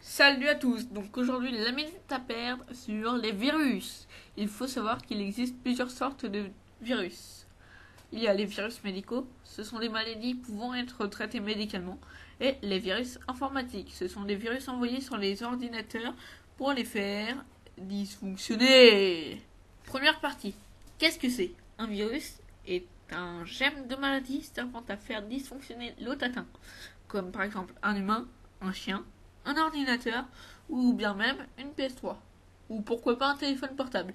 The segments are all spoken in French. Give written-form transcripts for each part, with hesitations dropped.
Salut à tous, donc aujourd'hui la minute à perdre sur les virus. Il faut savoir qu'il existe plusieurs sortes de virus. Il y a les virus médicaux, ce sont des maladies pouvant être traitées médicalement, et les virus informatiques, ce sont des virus envoyés sur les ordinateurs pour les faire dysfonctionner. Première partie, qu'est-ce que c'est? Un virus est un germe de maladie servant à faire dysfonctionner l'autre atteint, comme par exemple un humain, un chien, un ordinateur ou bien même une PS3. Ou pourquoi pas un téléphone portable.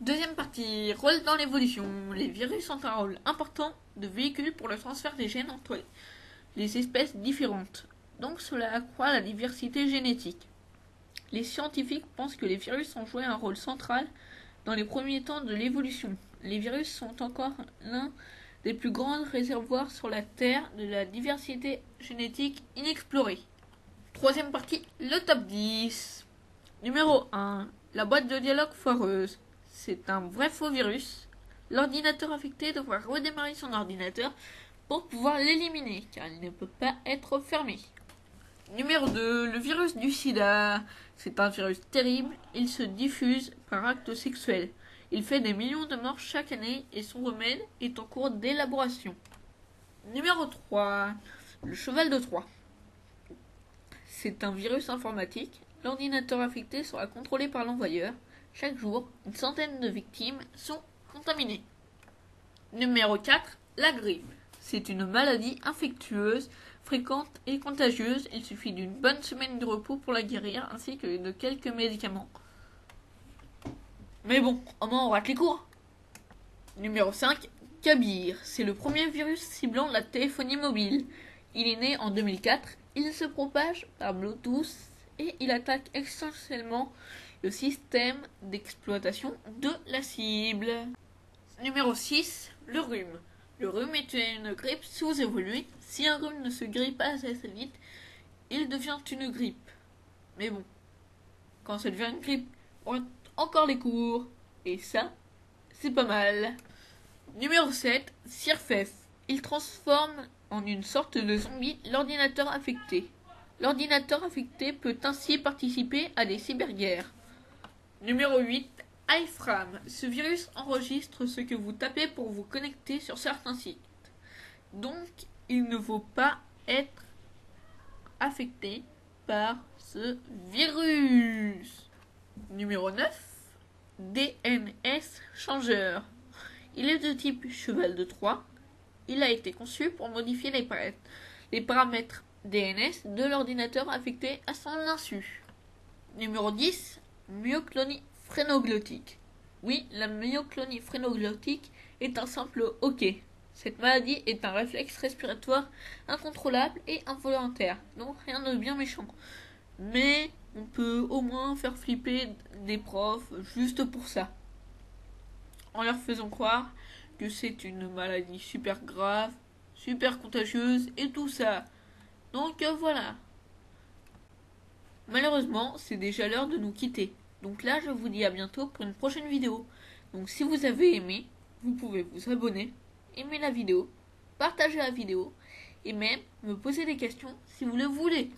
Deuxième partie, rôle dans l'évolution. Les virus ont un rôle important de véhicule pour le transfert des gènes entre les espèces différentes. Donc cela accroît la diversité génétique. Les scientifiques pensent que les virus ont joué un rôle central dans les premiers temps de l'évolution. Les virus sont encore l'un des plus grands réservoirs sur la Terre de la diversité génétique inexplorée. Troisième partie, le top 10. Numéro 1. La boîte de dialogue foireuse. C'est un vrai faux virus. L'ordinateur affecté devra redémarrer son ordinateur pour pouvoir l'éliminer, car il ne peut pas être fermé. Numéro 2. Le virus du sida. C'est un virus terrible. Il se diffuse par acte sexuel. Il fait des millions de morts chaque année et son remède est en cours d'élaboration. Numéro 3. Le cheval de Troie. C'est un virus informatique. L'ordinateur affecté sera contrôlé par l'envoyeur. Chaque jour, une centaine de victimes sont contaminées. Numéro 4. La grippe. C'est une maladie infectieuse, fréquente et contagieuse. Il suffit d'une bonne semaine de repos pour la guérir, ainsi que de quelques médicaments. Mais bon, au moins on rate les cours. Numéro 5. Kabir. C'est le premier virus ciblant la téléphonie mobile. Il est né en 2004. Il se propage par Bluetooth et il attaque essentiellement le système d'exploitation de la cible. Numéro 6. Le rhume. Le rhume est une grippe sous-évoluée. Si un rhume ne se guérit pas assez vite, il devient une grippe. Mais bon, quand ça devient une grippe, on rate encore les cours. Et ça, c'est pas mal. Numéro 7. Sirfef. Il transforme en une sorte de zombie l'ordinateur affecté. L'ordinateur affecté peut ainsi participer à des cyberguerres. Numéro 8. iFram. Ce virus enregistre ce que vous tapez pour vous connecter sur certains sites. Donc, il ne faut pas être affecté par ce virus. Numéro 9. DNS changeur. Il est de type cheval de Troie. Il a été conçu pour modifier les paramètres DNS de l'ordinateur affecté à son insu. Numéro 10. Myoclonie phrénoglottique. Oui, la myoclonie phrénoglottique est un simple hoquet. Cette maladie est un réflexe respiratoire incontrôlable et involontaire, donc rien de bien méchant. Mais on peut au moins faire flipper des profs juste pour ça, en leur faisant croire que c'est une maladie super grave, super contagieuse et tout ça. Donc voilà. Malheureusement, c'est déjà l'heure de nous quitter. Donc là, je vous dis à bientôt pour une prochaine vidéo. Donc si vous avez aimé, vous pouvez vous abonner, aimer la vidéo, partager la vidéo et même me poser des questions si vous le voulez.